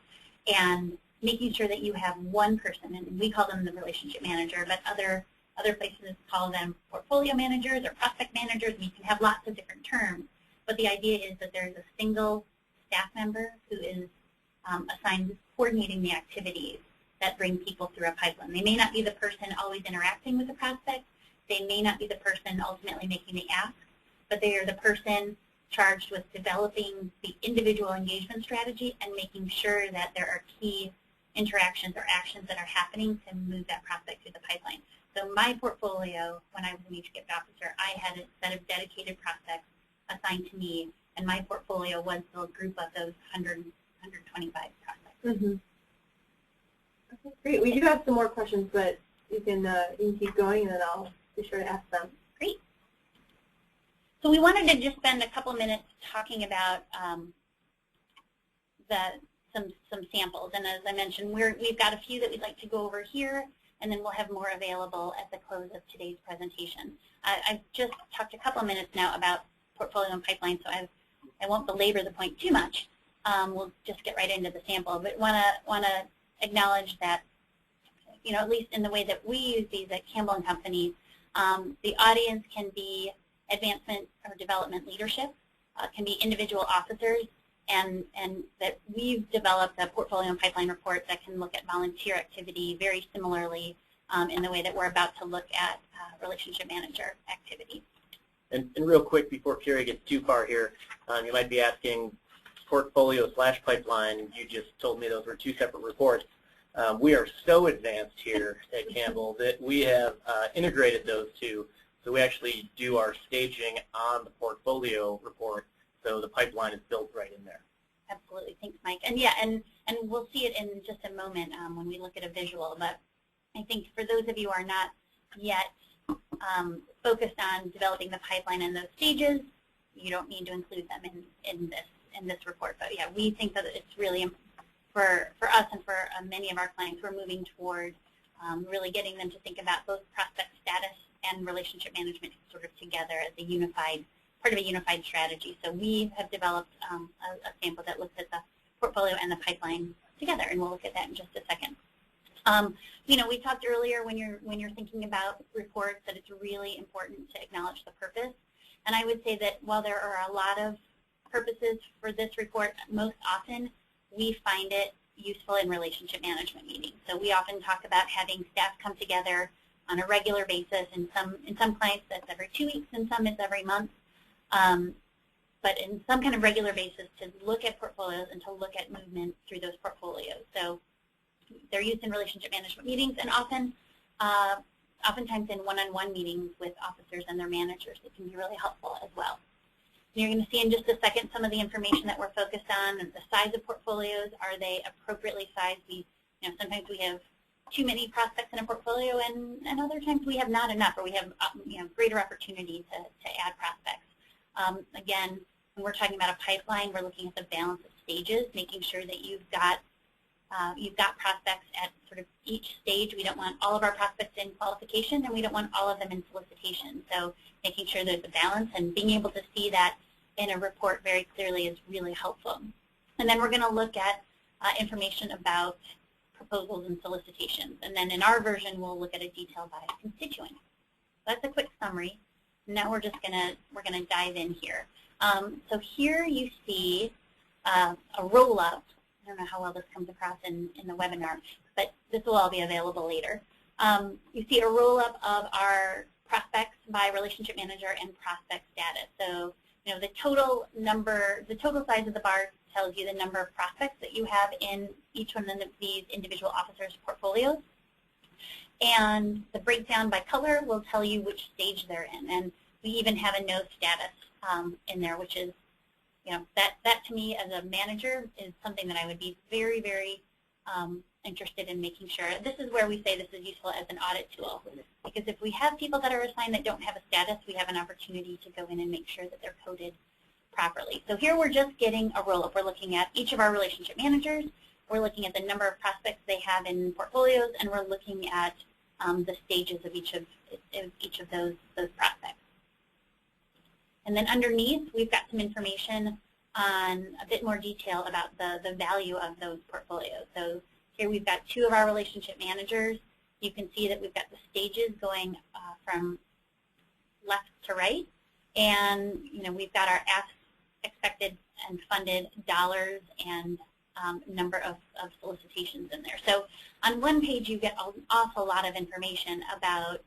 and making sure that you have one person, and we call them the relationship manager, but other places call them portfolio managers or prospect managers, and you can have lots of different terms. But the idea is that there's a single staff member who is assigned to coordinating the activities that bring people through a pipeline. They may not be the person always interacting with the prospect. They may not be the person ultimately making the ask, but they are the person charged with developing the individual engagement strategy and making sure that there are key interactions or actions that are happening to move that prospect through the pipeline. So my portfolio, when I was an HGIFT officer, I had a set of dedicated prospects assigned to me, and my portfolio was the group of those 125 prospects. Mm-hmm. Okay, great. We do have some more questions, but you can keep going, and then I'll be sure to ask them. Great. So we wanted to just spend a couple minutes talking about some samples. And as I mentioned, we've got a few that we'd like to go over here, and then we'll have more available at the close of today's presentation. I've just talked a couple minutes now about portfolio and pipeline, so I won't belabor the point too much. We'll just get right into the sample, but want to acknowledge that, at least in the way that we use these at Campbell & Company, the audience can be advancement or development leadership, can be individual officers, and that we've developed a portfolio and pipeline report that can look at volunteer activity very similarly in the way that we're about to look at relationship manager activity. And real quick, before Carrie gets too far here, you might be asking portfolio/pipeline. You just told me those were two separate reports. We are so advanced here at Campbell that we have integrated those two. So we actually do our staging on the portfolio report, so the pipeline is built right in there. Absolutely. Thanks, Mike. And yeah, and we'll see it in just a moment when we look at a visual. But I think for those of you who are not yet focused on developing the pipeline in those stages, you don't need to include them in this report. But yeah, we think that it's really for us and for many of our clients, we're moving toward really getting them to think about both prospect status and relationship management sort of together as a unified part of a unified strategy. So we have developed a sample that looks at the portfolio and the pipeline together, and we'll look at that in just a second. We talked earlier when you're thinking about reports that it's really important to acknowledge the purpose. And I would say that while there are a lot of purposes for this report, most often we find it useful in relationship management meetings. So we often talk about having staff come together on a regular basis. In some clients that's every 2 weeks, in some it's every month. But in some kind of regular basis to look at portfolios and to look at movement through those portfolios. So they're used in relationship management meetings, and oftentimes in one-on-one meetings with officers and their managers. It can be really helpful as well. And you're going to see in just a second some of the information that we're focused on, and the size of portfolios. Are they appropriately sized? Sometimes we have too many prospects in a portfolio, and other times we have not enough, or we have greater opportunity to add prospects. Again, when we're talking about a pipeline, we're looking at the balance of stages, making sure that you've got prospects at sort of each stage. We don't want all of our prospects in qualification, and we don't want all of them in solicitation. So making sure there's a balance and being able to see that in a report very clearly is really helpful. And then we're going to look at information about proposals and solicitations. And then in our version, we'll look at a detail by constituent. So that's a quick summary. Now we're gonna dive in here. So here you see a roll-up. I don't know how well this comes across in the webinar, but this will all be available later. You see a roll-up of our prospects by relationship manager and prospect status. So the total size of the bar tells you the number of prospects that you have in each one of these individual officers' portfolios. And the breakdown by color will tell you which stage they're in. And we even have a no status in there, which is, that to me as a manager is something that I would be very, very interested in making sure. This is where we say this is useful as an audit tool. Because if we have people that are assigned that don't have a status, we have an opportunity to go in and make sure that they're coded properly. So here we're just getting a roll-up. We're looking at each of our relationship managers. We're looking at the number of prospects they have in portfolios, and we're looking at the stages of each of those prospects. And then underneath, we've got some information on a bit more detail about the value of those portfolios. So here we've got 2 of our relationship managers. You can see that we've got the stages going from left to right, and we've got our expected and funded dollars and number of solicitations in there. So on one page you get an awful lot of information about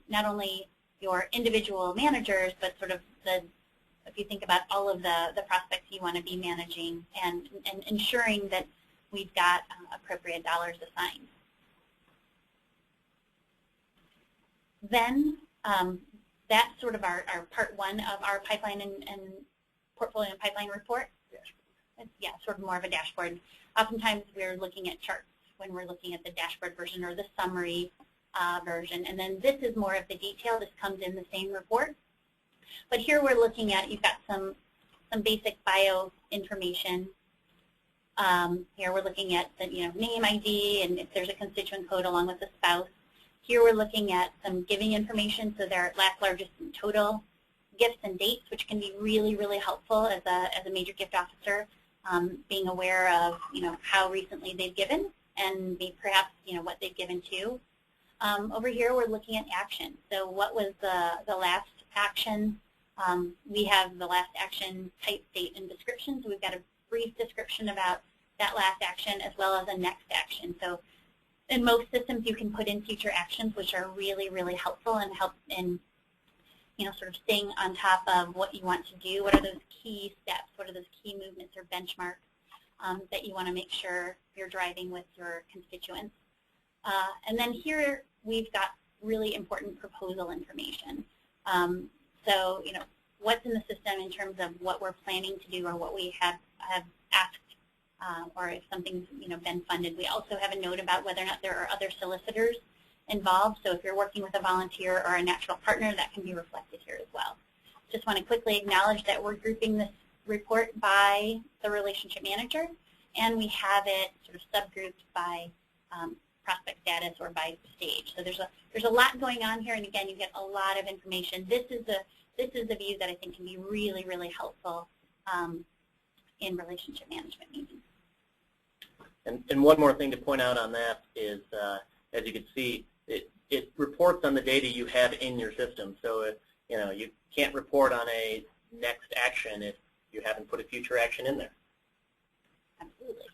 not only your individual managers, but sort of if you think about all of the prospects you want to be managing and ensuring that we've got appropriate dollars assigned. Then that's sort of our part one of our pipeline and portfolio and pipeline report. It's, yeah, sort of more of a dashboard. Oftentimes we're looking at charts when we're looking at the dashboard version or the summary version. And then this is more of the detail. This comes in the same report. But here we're looking at, you've got some basic bio information. Here we're looking at the name ID and if there's a constituent code along with the spouse. Here we're looking at some giving information, so their last, largest, and total, gifts and dates, which can be really, really helpful as a major gift officer, being aware of how recently they've given and perhaps what they've given to. Over here we're looking at action. So what was the last action? We have the last action type, date, and description. So we've got a brief description about that last action as well as a next action. So in most systems you can put in future actions, which are really, really helpful and help in sort of staying on top of what you want to do. What are those key steps? What are those key movements or benchmarks that you want to make sure you're driving with your constituents? And then here we've got really important proposal information. So what's in the system in terms of what we're planning to do or what we have asked, or if something's been funded. We also have a note about whether or not there are other solicitors involved. So if you're working with a volunteer or a natural partner, that can be reflected here as well. Just want to quickly acknowledge that we're grouping this report by the relationship manager, and we have it sort of subgrouped by prospect status or by stage. So there's a lot going on here, and again, you get a lot of information. This is the view that I think can be really, really helpful in relationship management meetings. And one more thing to point out on that is, as you can see, it reports on the data you have in your system. So if, you can't report on a next action if you haven't put a future action in there. Absolutely.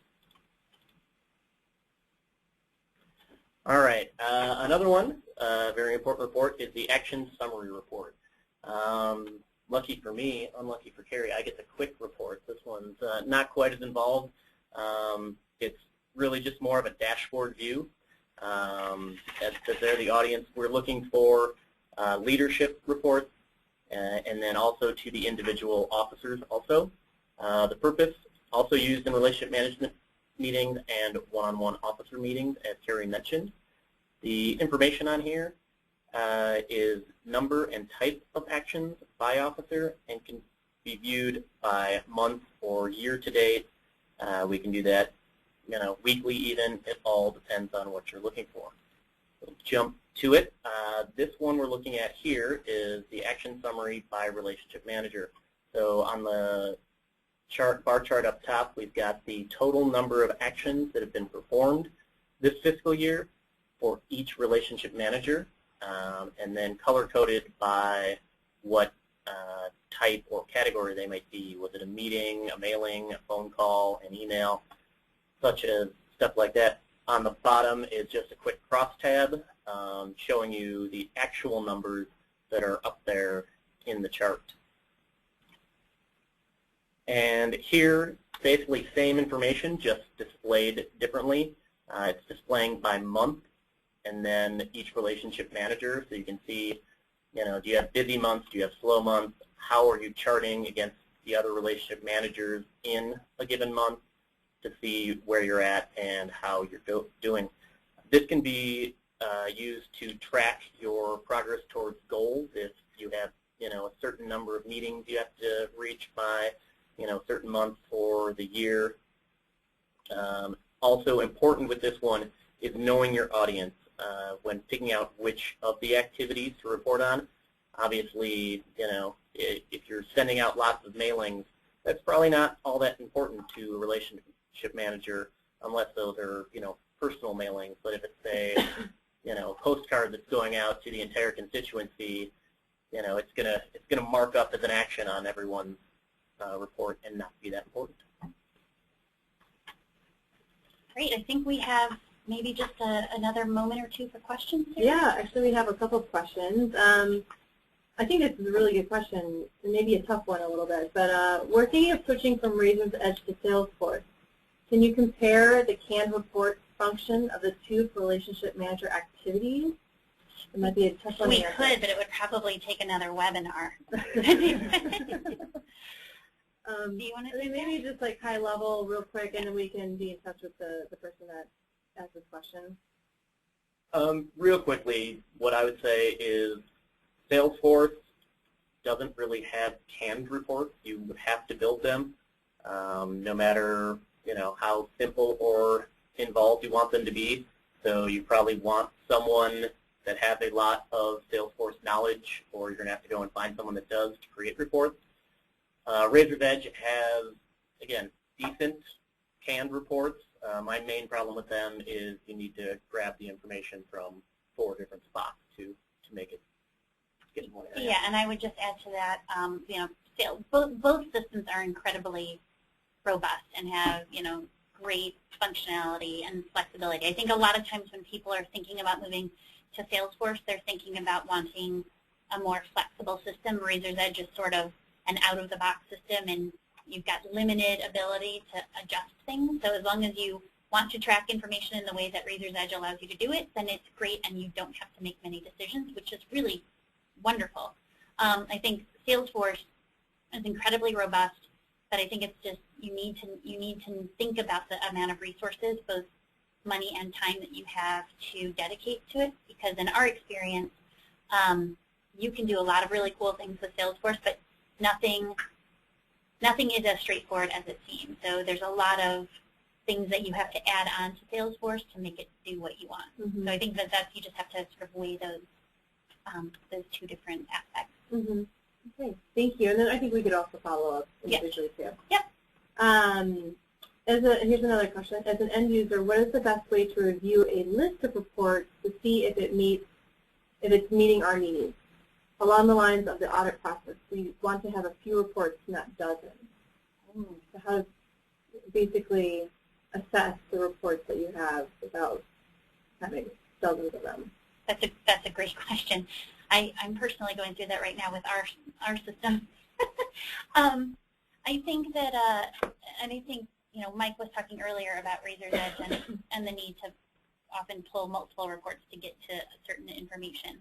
All right. Another one, very important report, is the action summary report. Lucky for me, unlucky for Carrie, I get the quick report. This one's not quite as involved. It's really just more of a dashboard view. As they're the audience, we're looking for leadership reports and then also to the individual officers also. The purpose, also used in relationship management meetings and one-on-one officer meetings, as Carrie mentioned. The information on here is number and type of actions by officer and can be viewed by month or year to date. We can do that weekly even. It all depends on what you're looking for. We'll jump to it. This one we're looking at here is the action summary by relationship manager. So on the bar chart up top, we've got the total number of actions that have been performed this fiscal year for each relationship manager, and then color-coded by what type or category they might be. Was it a meeting, a mailing, a phone call, an email, such as stuff like that. On the bottom is just a quick crosstab showing you the actual numbers that are up there in the chart. And here, basically same information, just displayed differently. It's displaying by month and then each relationship manager. So you can see, do you have busy months, do you have slow months, how are you charting against the other relationship managers in a given month to see where you're at and how you're doing. This can be used to track your progress towards goals. If you have, a certain number of meetings you have to reach by, certain months for the year. Also important with this one is knowing your audience when picking out which of the activities to report on. Obviously, if you're sending out lots of mailings, that's probably not all that important to a relationship manager unless those are, personal mailings. But if it's a, postcard that's going out to the entire constituency, it's gonna mark up as an action on everyone's report and not be that important. Great. I think we have maybe just another moment or two for questions here. Yeah, actually we have a couple of questions. I think this is a really good question, maybe a tough one a little bit, but we're thinking of switching from Razor's Edge to Salesforce. Can you compare the canned reports function of the two for relationship manager activities? It might be a tough one. We could, but it would probably take another webinar. Do you want to do maybe just like high level real quick, and then we can be in touch with the person that asked this question. Real quickly, what I would say is Salesforce doesn't really have canned reports. You would have to build them, no matter how simple or involved you want them to be. So you probably want someone that has a lot of Salesforce knowledge, or you're going to have to go and find someone that does to create reports. Razor's Edge has, again, decent canned reports. My main problem with them is you need to grab the information from 4 different spots to make it get more. Yeah, and I would just add to that, both systems are incredibly robust and have, great functionality and flexibility. I think a lot of times when people are thinking about moving to Salesforce, they're thinking about wanting a more flexible system. Razor's Edge is sort of an out-of-the-box system, and you've got limited ability to adjust things. So as long as you want to track information in the way that Razor's Edge allows you to do it, then it's great, and you don't have to make many decisions, which is really wonderful. I think Salesforce is incredibly robust, but I think it's just you need to think about the amount of resources, both money and time, that you have to dedicate to it, because in our experience, you can do a lot of really cool things with Salesforce, but nothing is as straightforward as it seems. So there's a lot of things that you have to add on to Salesforce to make it do what you want. Mm-hmm. So I think that you just have to sort of weigh those 2 different aspects. Mm-hmm. Okay, thank you. And then I think we could also follow up individually too. Yep. Here's another question. As an end user, what is the best way to review a list of reports to see if it's meeting our needs? Along the lines of the audit process, we want to have a few reports, not dozens. So how to basically assess the reports that you have without having dozens of them? That's a great question. I'm personally going through that right now with our system. I think that, and I think Mike was talking earlier about Razor's Edge and the need to often pull multiple reports to get to certain information.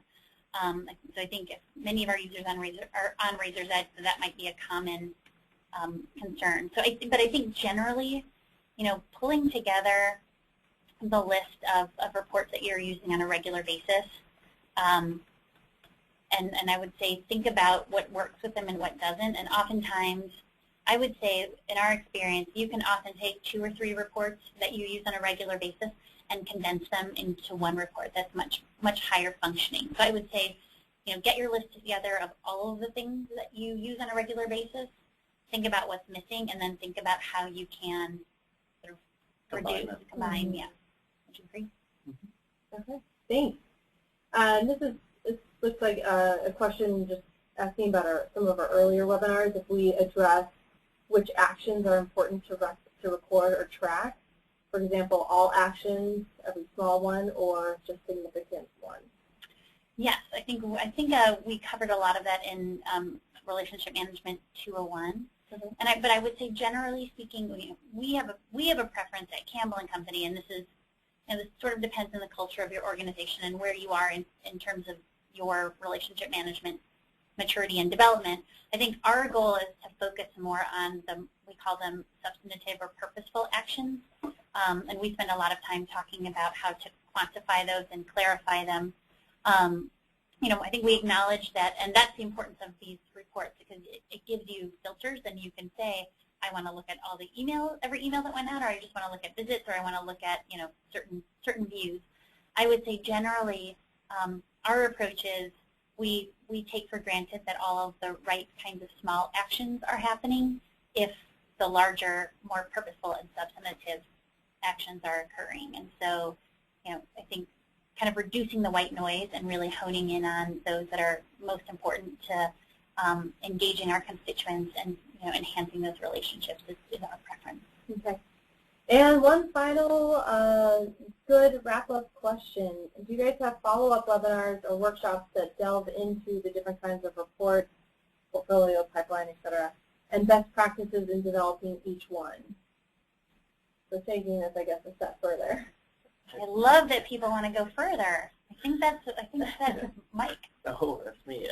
So I think if many of our users are on Razor's Edge, so that might be a common concern. So but I think generally, pulling together the list of reports that you're using on a regular basis, and I would say think about what works with them and what doesn't. And oftentimes, I would say in our experience, you can often take 2 or 3 reports that you use on a regular basis and condense them into one report that's much higher functioning. So I would say, get your list together of all of the things that you use on a regular basis, think about what's missing, and then think about how you can sort of combine. Yeah. Would you agree? Mm-hmm. Okay, thanks. This looks like a question just asking about some of our earlier webinars, if we address which actions are important to record or track. For example, all actions, every small one, or just significant ones. Yes, I think we covered a lot of that in Relationship Management 201. Mm-hmm. But I would say, generally speaking, we have a preference at Campbell & Company, and this is, this sort of depends on the culture of your organization and where you are in terms of your relationship management maturity and development. I think our goal is to focus more on we call them substantive or purposeful actions, and we spend a lot of time talking about how to quantify those and clarify them. I think we acknowledge that, and that's the importance of these reports, because it gives you filters, and you can say, I want to look at all the every email that went out, or I just want to look at visits, or I want to look at certain views. I would say generally our approach is we take for granted that all of the right kinds of small actions are happening if the larger, more purposeful and substantive actions are occurring. And so, I think kind of reducing the white noise and really honing in on those that are most important to engaging our constituents and enhancing those relationships is our preference. Okay. And one final good wrap-up question. Do you guys have follow-up webinars or workshops that delve into the different kinds of reports, portfolio, pipeline, et cetera, and best practices in developing each one? So taking this, I guess, a step further. I love that people want to go further. I think that's Mike. Oh, that's me.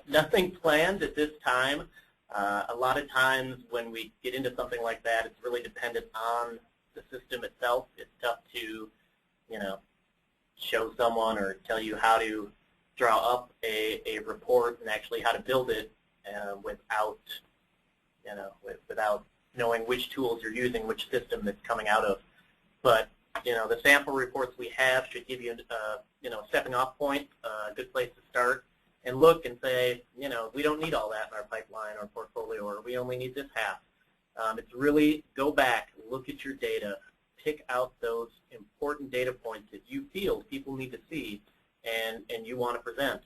Nothing planned at this time. A lot of times when we get into something like that, it's really dependent on the system itself. It's tough to, show someone or tell you how to draw up a report and actually how to build it without knowing which tools you're using, which system it's coming out of. But the sample reports we have should give you a stepping off point, a good place to start, and look and say, we don't need all that in our pipeline or portfolio, or we only need this half. It's really go back, look at your data, pick out those important data points that you feel people need to see and you want to present,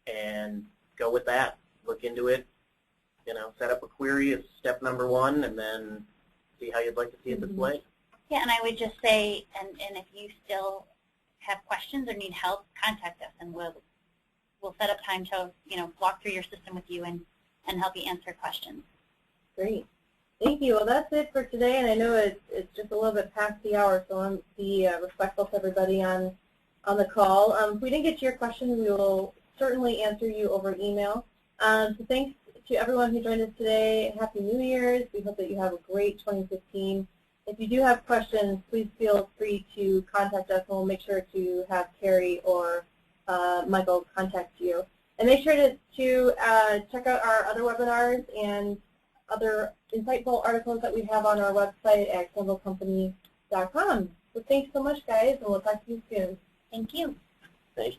and go with that. Look into it, set up a query as step number one, and then see how you'd like to see it displayed. Yeah, and I would just say, and if you still have questions or need help, contact us, and we'll set up time to walk through your system with you and help you answer questions. Great. Thank you. Well, that's it for today, and I know it's just a little bit past the hour, so I'm be respectful to everybody on the call. If we didn't get to your question, we will certainly answer you over email. So thanks to everyone who joined us today. Happy New Year's. We hope that you have a great 2015. If you do have questions, please feel free to contact us, and we'll make sure to have Carrie or Michael contact you. And make sure to check out our other webinars and other insightful articles that we have on our website at campbellcompany.com. So thanks so much, guys, and we'll talk to you soon. Thank you. Thanks.